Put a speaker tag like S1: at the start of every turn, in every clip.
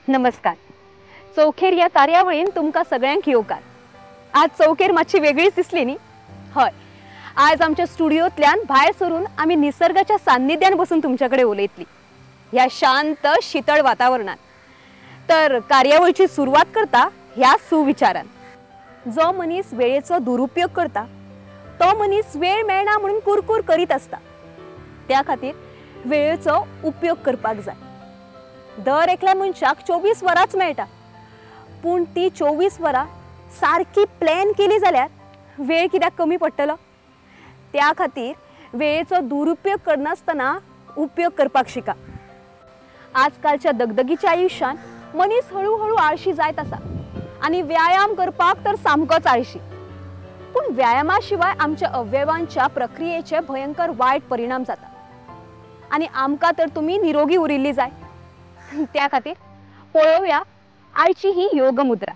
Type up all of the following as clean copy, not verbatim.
S1: नमस्कार. चौखेर या कार्यावळीन तुमका सगळ्यांक येवकार. आज चौखेर मातशी वेगळीच दिसली न्ही? हय, आज आमच्या स्टुडिओतल्यान भायर सरून आम्ही निसर्गाच्या सान्निध्यान बसून तुमच्याकडे उलयतली ह्या शांत शीतळ वातावरणात. तर कार्यावळीची सुरुवात करता ह्या सुविचारान. जो मनीस वेळेचो दुरुपयोग करता तो मनीस वेळ मेळना म्हणून कुरकुर करीत असता. त्या खातीर वेळेचो उपयोग करपाक जाय. दर एकल्या मनशाक 24 वरांच मेळटा, पूण ती 24 वरां सारकी प्लॅन केली जाल्यार वेळ कित्याक कमी पडटलो? त्या खातीर वेळेचो दुरुपयोग करनासतना उपयोग करपाक शिका. आजकालच्या दगदगीच्या आयुश्यात मनीस हळूहळू आळशी जायत आसा आणि व्यायाम करपाक तर सामकोच आळशी. पूण व्यायामा शिवाय आमच्या अवयवांच्या प्रक्रियेचे भयंकर वायट परिणाम जाता आणि आमकां तर तुमी निरोगी उरिल्ली जाय. त्या खातीर पळोवया आयची ही योग मुद्रा.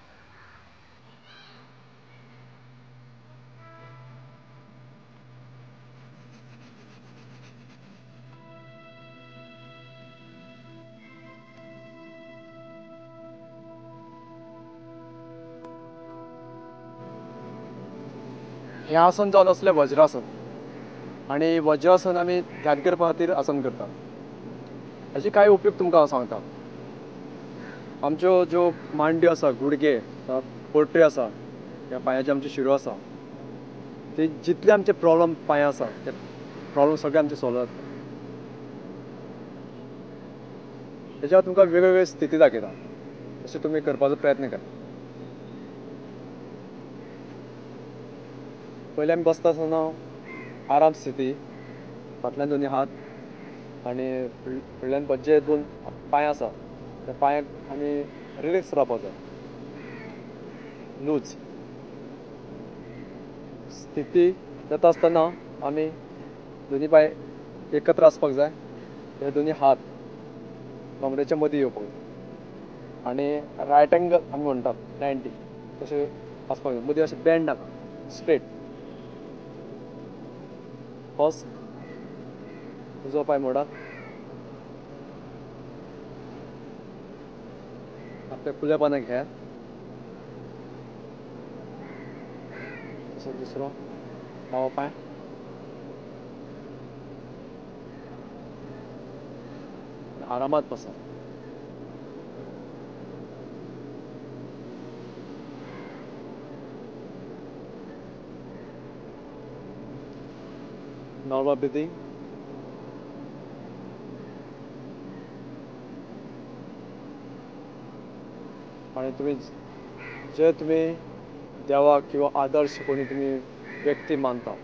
S2: हें आसन जावन असलें वज्रासन. आनी वज्रासन आमी ध्यान करपा खातीर आसन करतात. हाचे कांय उपयोग तुमकां हांव सांगता. आमच्यो ज्यो मांड्यो आसा, गुडघे, पोटऱ्यो आसा, ह्या पांयाचे आमच्यो शिरो आसा, ते जितले आमचे प्रॉब्लम पांयां आसा ते प्रॉब्लम सगळे आमचे सॉल्व जाता. तेच्या तुमकां वेगवेगळे स्थिती दाखयता, तशें तुमी करपाचो प्रयत्न करा. पयलीं आमी बसता आसतना आराम स्थिती, फाटल्यान दोनी हात आनी फुडल्यान जे दोन पांय आसा त्या पांयाक आमी रिलॅक्स रावपाक जाय. लूज स्थिती जाता आसतना आमी दोनी पांय एकत्र आसपाक जाय. हे दोनी हात कमरेच्या मदीं येवपाक जाय आनी रायट एंगल आमी म्हणटात 90 तशें आसपाक जाय. मदीं अशें बँड नाका, स्ट्रेट. फर्स्ट उजो पांय मोडात, आपल्या खुल्या पानाक घ्यात. तसो दुसरो दावो पांय आरामात बसा. Normal breathing. आणि तुम्ही देवाक किंवा आदर्श कोणी तुम्ही व्यक्ती मानता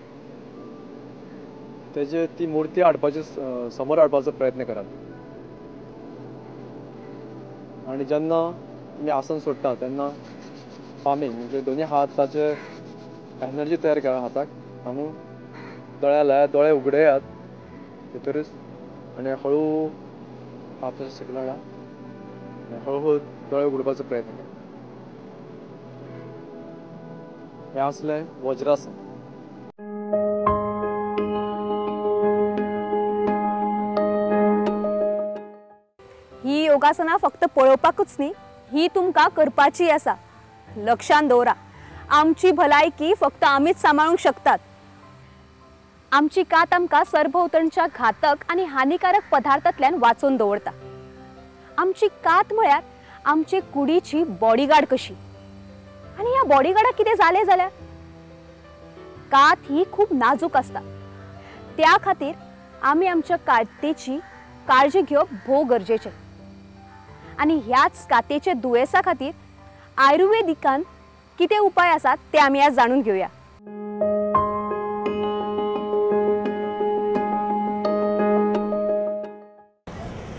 S2: तेजे ती मूर्ती हाडपाची समोर हाडपाचो प्रयत्न करात. आणि जेन्ना तुम्ही आसन सोडटा तेन्ना पामींग म्हणजे दोनी हाताचे एनर्जी तयार करा हाताक आनी दोळ्या लायात, दोळे उगडयात भितरूच आनी हळू हात सकयल हाडा. हळूहळू दोळे उगडपाचो प्रयत्न करा. हें आसलें वज्रासन.
S1: ही योगासना फक्त पळोवपाकूच न्ही, ही तुमकां करपाची आसा. लक्षांत दवरा, आमची भलायकी फक्त आमीच सांबाळूंक शकतात. आमची कात आमकां सरभोंवतणच्या घातक आनी हानिकारक पदार्थांतल्यान वाचोवन दवरता. आमची कात म्हळ्यार आमचे कुडीची बॉडीगार्ड कशी. आनी ह्या बॉडीगार्डाक कितें जालें जाल्यार कात ही खूब नाजूक आसता. त्या खातीर आमी आमच्या कातेची काळजी घेवप भोव गरजेचें. आनी ह्याच कातेचे दुयेंसा खातीर आयुर्वेदिकान कितें उपाय आसात ते आमी आज जाणून घेवया.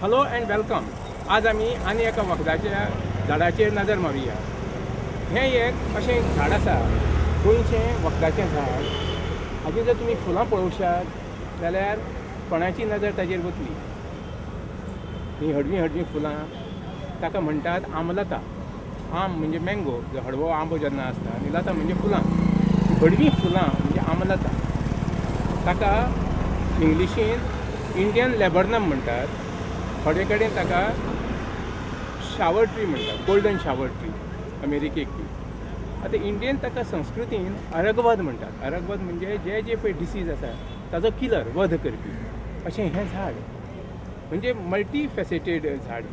S3: Hello and welcome. आज आमी आनी एका वखदाच्या झाडाचेर नजर मारुया. हें एक अशें झाड आसा, गोंयचें वखदाचें झाड. हाजी जर तुमी फुलां पळोवशात जाल्यार कोणाची नजर ताजेर वतली. ही हडवीं हडवीं फुलां, ताका म्हणटात आमलता. आम म्हणजे मँगो, जो हडवो आंबो जेन्ना आसता, आनी लता म्हणजे फुलां. हडवीं फुलां म्हणजे आमलता. ताका इंग्लिशीन इंडियन लॅबर्नम म्हणटात. थोडे कडेन ताका शावर ट्री म्हणटात, गोल्डन शावर ट्री अमेरिकेक बी. आतां इंडियन ताका संस्कृतीन अरगवत म्हणटात. अरगवत म्हणजे जे जे पळय डिसीज आसा ताजो किलर, वध करपी अशें हें झाड. म्हणजे मल्टी फॅसेटेड झाड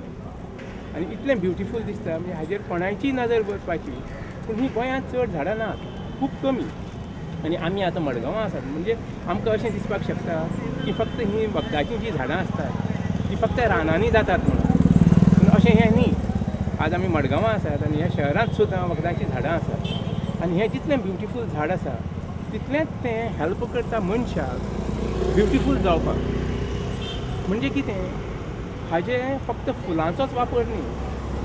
S3: आनी इतलें ब्युटिफूल दिसता. म्हणजे हाजेर कोणायची नजर वचपाची. पूण ही गोंयांत चड झाडां नात, खूब कमी. आनी आमी आतां मडगांवां आसात म्हणजे आमकां अशें दिसपाक शकता की फक्त ही वखदाचीं जीं झाडां आसतात ती फक्त रानांनी जातात म्हणून. पूण अशें हें न्ही. आज आमी मडगांवां आसात आनी ह्या शहरांत सुद्दां वखदाचीं झाडां आसात. आनी हें जितलें ब्युटिफूल झाड आसा तितलेंच तें हेल्प करता मनशाक ब्युटिफूल जावपाक. म्हणजे कितें, हाजें फक्त फुलांचोच वापर न्ही.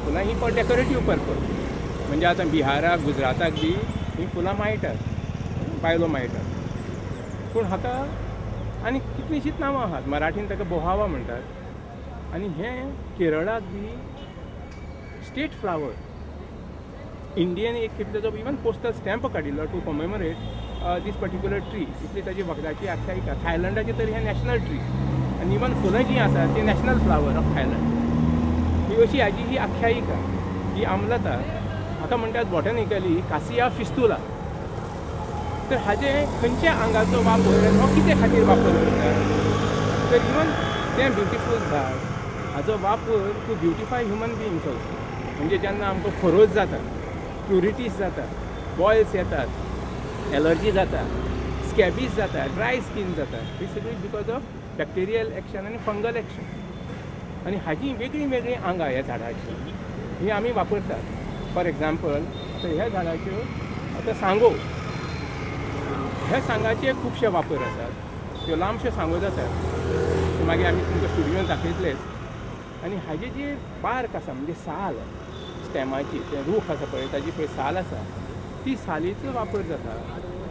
S3: फुलां ही फॉर डेकोरेटीव पर्पज. म्हणजे आतां बिहाराक, गुजराताक बी हीं फुलां माळटात, बायलो माळटात. पूण हाका आनी कितलींशींच नांवां आसात. मराठीन ताका बोहावा म्हणटात. आनी हें केरळाक बी स्टेट फ्लावर. इंडियन एक खेप ताजो इवन पोस्टल स्टॅम्प काडिल्लो to commemorate this particular tree. इतली ताजी वखदाची आख्यायिका. थायलंडाची तर हें नॅशनल ट्री आनी इवन फुलां जीं आसात ती नॅशनल फ्लावर ऑफ थायलंड. ही अशी हाजी ही आख्यायिका, ही आमलता. हाका म्हणटात बॉटॅनिकली कासिया फिस्तुला. तर हाजे खंयच्या आंगाचो वापर आनी हो कितें खातीर वापर करता. तर इवन तें ब्युटिफूल झाड हाजो वापर to beautify human beings also. म्हणजे जेन्ना आमकां खरोज जाता, प्युरिटीज जाता, बॉयल्स येतात, एलर्जी जाता, स्कॅबीज जाता, ड्राय स्कीन जाता, ही सगळी बिकॉज ऑफ बॅक्टेरियल एक्शन आनी फंगल एक्शन. आनी हाजी वेगळीं वेगळीं आंगां ह्या झाडाची ही आमी वापरतात. फॉर एग्जाम्पल तर ह्या झाडाच्यो आतां सांगो, ह्या सांगाचे खुबशे वापर आसात. त्यो लांबश्यो सांगो जातात, मागीर आमी तुमकां स्टुडियोन दाखयतलेच. आनी हाजे जे बार्क आसा म्हणजे साल स्टेमाची, तें रूख आसा पळय ताजी पळय साल आसा, ती सालीचो वापर जाता.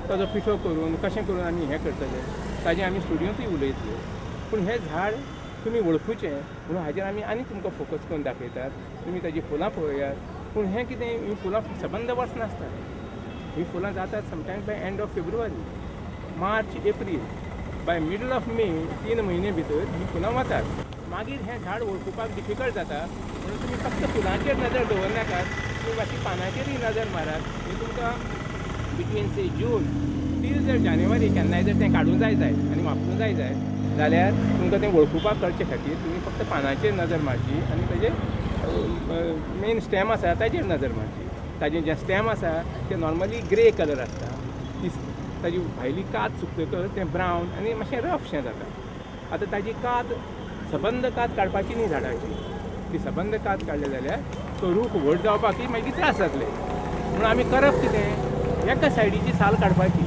S3: ताजो पिठो करून कशें करून आमी हें करतले ताजें आमी स्टुडियोंतूय उलयतले. पूण हें झाड तुमी वळखुचें म्हणून हाजेर आमी आनी तुमकां फोकस करून दाखयतात. तुमी ताजीं फुलां पळयात. पूण हें कितें, हीं फुलां सबंद वर्स नासतात. हीं फुलां जातात समटायम्स बाय एंड ऑफ फेब्रुवारी, मार्च, एप्रील. बाय मिडल ऑफ मे 3 म्हयने भितर हीं फुलां वतात. मागीर हें झाड वळखुपाक डिफिकल्ट जाता. म्हणून तुमी फक्त फुलांचेर नजर दवरनाकात, तुमी मातशी पानांचेरय नजर मारात. हे तुमकां बिटवीन से जून टील जर जानेवारी केन्नाय जर तें काडूं जाय आनी वापरूं जाय जाल्यार तुमकां तें वळखुपाक कळचे खातीर तुमी फक्त पानांचेर नजर मारची आनी ताजेर मेन स्टेम आसा ताजेर नजर मारची. ताजें जें स्टेम आसा तें नॉर्मली ग्रे कलर आसता. ती ताजी भायली कात सुकतकच तें ब्रावन आनी मातशें रफशें जाता. आतां ताजी कात सबंद कात काडपाची न्ही झाडाची. ती सबंद कात काडले जाल्यार तो रूख व्हड जावपाकय मागीर त्रास जातले. म्हणून आमी करप कितें, एका सायडीची साल काडपाची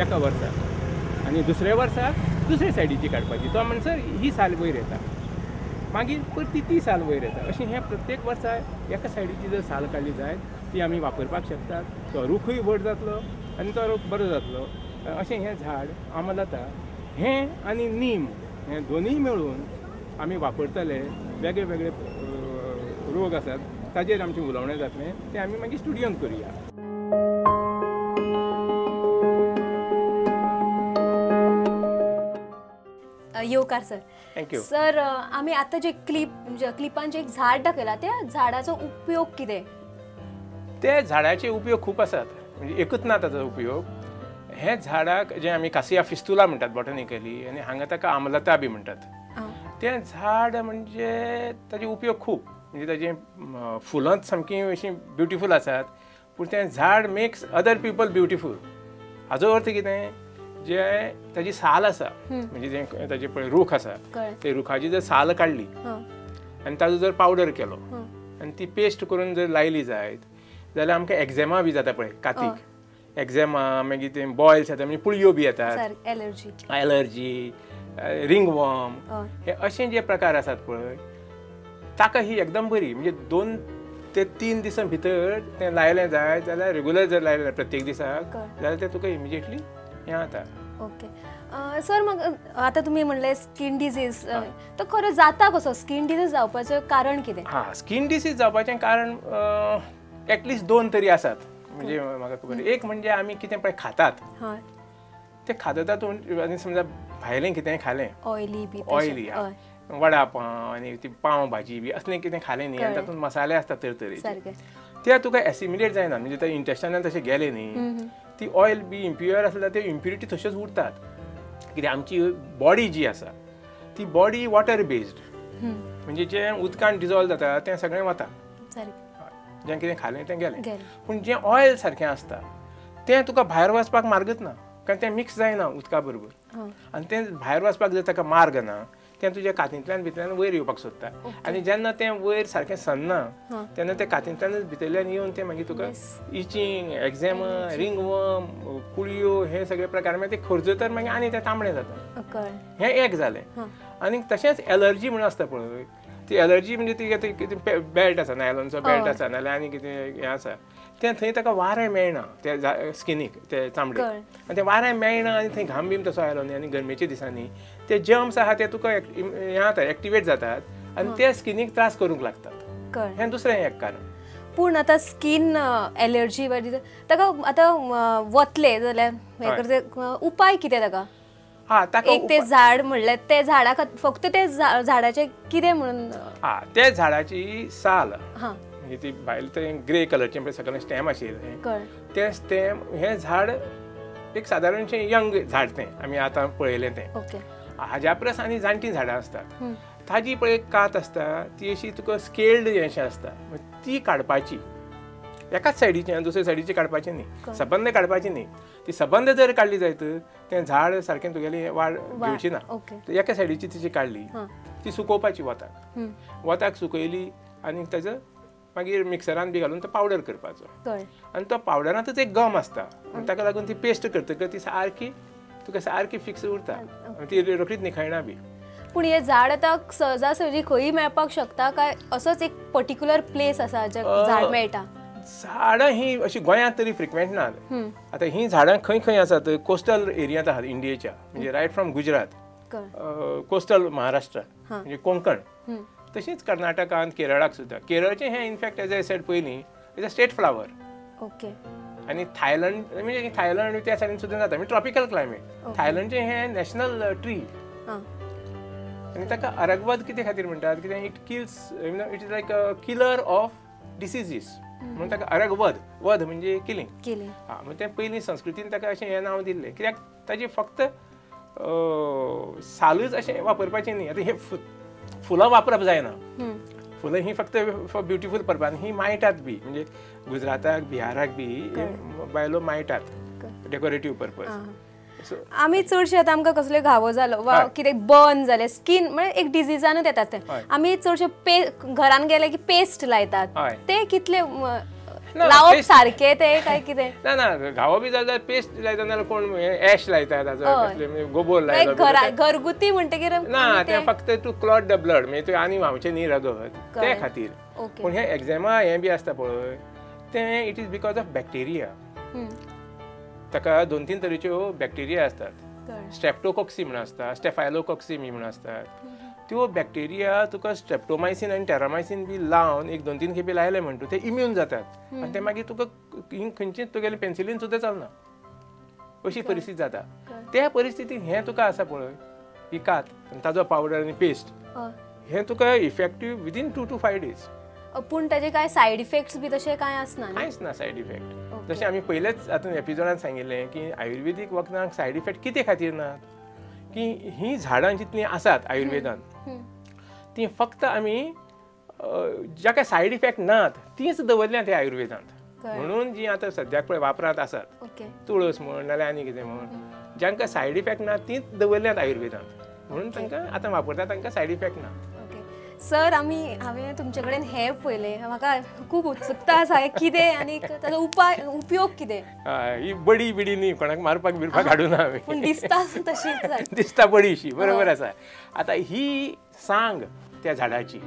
S3: एका वर्साक आनी दुसऱ्या वर्साक दुसरे सायडीची काडपाची. तो म्हणसर ही साल वयर येता, मागीर परती ती साल वयर येता. अशें हें प्रत्येक वर्सा एका सायडीची जर साल काडली जायत ती आमी वापरपाक शकतात. तो रूखय व्हड जातलो आनी तो रूख बरो जातलो. अशें हें झाड आमलता. हें आनी नीम हें दोनूय मेळून आमी वापरतले. वेगळे वेगळे रोग आसात ताजेर आमचें उलोवणें जातलें. तें आमी मागीर स्टुडियोंत करुया.
S1: येवकार सर.
S3: थँक्यू.
S1: सर, आमी आतां जे क्लिपान जे एक झाड दाखयला त्या झाडाचो उपयोग कितें?
S3: ते झाडाचे उपयोग खूब आसात. म्हणजे एकूच ना ताचो उपयोग. हें झाडाक जें आमी कासिया फिस्तुला म्हणटात बॉटॅनिकली आनी हांगा ताका आमलता बी म्हणटात. तें झाड म्हणजे ताजे उपयोग खूब. म्हणजे ताजें फुलांच सामकीं अशीं ब्युटिफूल आसात. पूण तें झाड मेक्स अदर पीपल ब्युटिफूल. हाजो अर्थ कितें, जे ताजी साल आसा म्हणजे जें ताजें पळय रूख आसा ते रुखाची जर साल काडली आनी ताजो जर पावडर केलो आनी ती पेस्ट करून जर लायली जायत जाल्यार आमकां एक्झेमा बी जाता पळय कातीक. एक्झेमा मागीर ते बॉयल्स येतात म्हणजे पुळयो बी येतात, एलर्जी, रिंगवॉर्म, हे अशें जे प्रकार आसात पळय ताका ही एकदम बरी. म्हणजे 2 ते 3 दिसां भितर तें लायलें जाय जाल्यार रेगुलर जर लायलें प्रत्येक दिसाक जाल्यार तें तुका इमिजिएटली हें जाता.
S1: ओके सर, मग आतां तुमी म्हणलें स्कीन डिजीज, तो खरो जाता कसो? स्कीन डिजीज जावपाचें कारण कितें?
S3: हां, स्कीन डिसीज जावपाचें कारण एटलिस्ट 2 तरी आसात. म्हणजे म्हाका खबर. एक म्हणजे आमी कितें पळय खातात तें खातात तातूंत आनी समजा भायलें कितेंय खालें ऑयली वडा पाव आनी ती पाव भाजी बी असलें कितें खालें न्ही आनी तातूंत मसाले आसता तरेतरेचे
S1: सारकें
S3: ते तुका एसिमिलेट जायना म्हणजे ते इंटेस्टायनान तशें गेले न्ही ती ऑयल बी इम्प्युअर आसल्यार ते इम्प्युरिटी तश्योच उरतात कित्याक आमची बॉडी जी आसा ती बॉडी वॉटर बेस्ड म्हणजे जें उदकान डिजॉल्व जाता तें सगळें वता जें कितें खालें तें गेलें पूण जें ऑयल सारकें आसता तें तुका भायर वचपाक मार्गच ना कारण तें मिक्स जायना उदका बरोबर आनी तें भायर वचपाक जर ताका मार्ग ना तें तुज्या कातींतल्यान भितरल्यान वयर येवपाक सोदता आनी जेन्ना तें वयर सारकें सन्ना तेन्ना तें कातींतल्यानच भितरल्यान येवन तें मागीर तुका इचिंग एक्झेमा रिंगवर्म कुळयो हे सगळे प्रकार मागीर ते खर्जतर मागीर आनी तें तांबडें जाता हें एक जालें आनी तशेंच एलर्जी म्हणून आसता पळय ती एलर्जी म्हणजे ती कितें बेल्ट आसा नायलॉनचो बेल्ट आसा नाल्यार आनी कितें हें आसा तें थंय ताका वारें मेळना त्या स्किनीक ते चामडे आनी तें वारें मेळना आनी थंय घाम बीम तसो आयलो न्ही आनी गरमेच्या दिसांनी ते जर्म्स आहा ते तुका हें जाता एक्टिवेट जातात आनी ते स्किनीक त्रास करूंक लागतात हें दुसरें एक कारण
S1: पूण आतां स्कीन एलर्जी ताका आतां वतले जाल्यार उपाय कितें ताका एक ते झाड म्हणल्यार ते झाडा फक्त ते झाडाचे कितें म्हणून
S3: ते झाडाची साल म्हणजे ती भायर ते ग्रे कलरचे पळय सकयल स्टेम आशिल्लें तें स्टेम हें झाड एक सादारणशें यंग झाड तें आमी आतां पळयलें तें हाज्या परस आनी जाणटी झाडां आसतात ताजी पळय कात आसता ती अशी तुका स्केल्ड अशें आसता ती काडपाची एकाच सायडीच्यान दुसरे सायडीची काडपाची न्ही सबंद काडपाची न्ही ती सबंद जर काडली जायत तें झाड सारकें तुगेली वाड घेवची ना एका सायडीची तिची काडली ती सुकोवपाची वताक सुकयली आनी ताजो मागीर मिक्सरान बी घालून तो पावडर करपाचो आनी तो पावडरांतूच एक गम आसता ताका लागून ती पेस्ट करतकच ती सारकी तुका सारकी फिक्स उरता ती रोखडीच निखळना बी
S1: पूण हे झाड आतां सहजासहजी खंयी मेळपाक शकता काय असोच एक पर्टिक्युलर प्लेस आसा जे झाड मेळटा
S3: झाडां ही अशी गोंयांत तरी फ्रिक्वेंट नात आतां ही झाडां खंय खंय आसात कोस्टल एरियांत आहात इंडियेच्या म्हणजे right from Gujarat coastal Maharashtra म्हणजे कोंकण तशीच कर्नाटकांत केरळाक सुद्दां केरळचें हें इनफॅक्ट एज आय सेड पयलीं इज अ स्टेट फ्लावर आनी थायलंड म्हणजे थायलंड त्या सायडीन सुद्दां जाता म्हणजे ट्रॉपिकल क्लायमेट थायलंडचें हें नॅशनल ट्री आनी ताका अरगवत कितें खातीर म्हणटात कित्याक it kills it is like a killer of diseases म्हणून ताका अरगवध वध म्हणजे किलिंग म्हणजे तें पयलीं संस्कृतीन ताका अशें हें नांव दिल्लें कित्याक ताजी फक्त सालूच अशें वापरपाचें न्ही आतां हें फुलां वापरप जायना फुलां ही फक्त फॉर ब्युटिफूल पर्पज ही मायटात बी म्हणजे गुजराताक बिहाराक बी बायलो मायटात डेकोरेटीव पर्पज
S1: आमी चडशे आतां आमकां कसले घावो जालो वा कितें बर्न जालें स्कीन म्हणजे एक डिजीजानूच येतात ते आमी चडशे घरान गेले की पेस्ट लायतात ते कितले लावप सारके ते काय कितें
S3: ना ना घावो बी जाल्यार पेस्ट लायता नाल्यार कोण एश लायता ताजो गोबोर लायता
S1: घरगुती म्हणटकीर
S3: ना ते फक्त टू क्लॉट द ब्लड म्हणजे तूं आनी व्हांवचें न्ही रगत ते खातीर पूण हे एक्झेमा हें बी आसता पळय तें it is because of bacteria ताका 2-3 तरेच्यो बॅक्टेरिया असतात स्ट्रेप्टोकॉक्सी म्हणून आसता स्टेफायलोकॉक्सी म्हणून असतात त्यो बॅक्टेरिया तुका स्ट्रेप्टोमायसीन आनी टेरामायसीन बी लावन 1-2-3 खेपे लायले म्हणटा ते इम्यून जातात आनी ते मागीर तुका खंयचीच तुगेलें पेन्सिलीन सुद्दां चलना अशी परिस्थिती जाता त्या परिस्थितीन हें तुका आसा पळय ही कात ताजो पावडर आनी पेस्ट हें तुका इफेक्टीव विदीन 2 to 5 days
S1: पूण ताजे काय सायड इफेक्ट्स बी तशे काय आसना
S3: कांयच ना सायड इफेक्ट जशें आमी पयलेच आतां एपिसोडान सांगिल्लें की आयुर्वेदीक वखदांक सायड इफेक्ट कितें खातीर नात की ही झाडां जितलीं आसात आयुर्वेदांत ती फक्त आमी जाका सायड इफेक्ट नात तीच दवरल्यात ह्या आयुर्वेदांत म्हणून जी आतां सद्याक पळय वापरांत आसात तुळस म्हण नाल्यार आनी कितें म्हण जांकां सायड इफेक्ट ना तीच दवरल्यात आयुर्वेदांत म्हणून तांकां आतां वापरता तांकां सायड इफेक्ट ना
S1: सर हांवें तुमचे कडेन हें पळयलें म्हाका खूब उत्सुकता आसा कितें आनी ताजो उपयोग कितें
S3: ही बडी बिडी न्ही कोणाक मारपाक बिरपाक हाडूं ना हांवें
S1: पूण दिसता तशीच
S3: दिसता बडीशी बरोबर आसा आतां ही सांग त्या झाडाची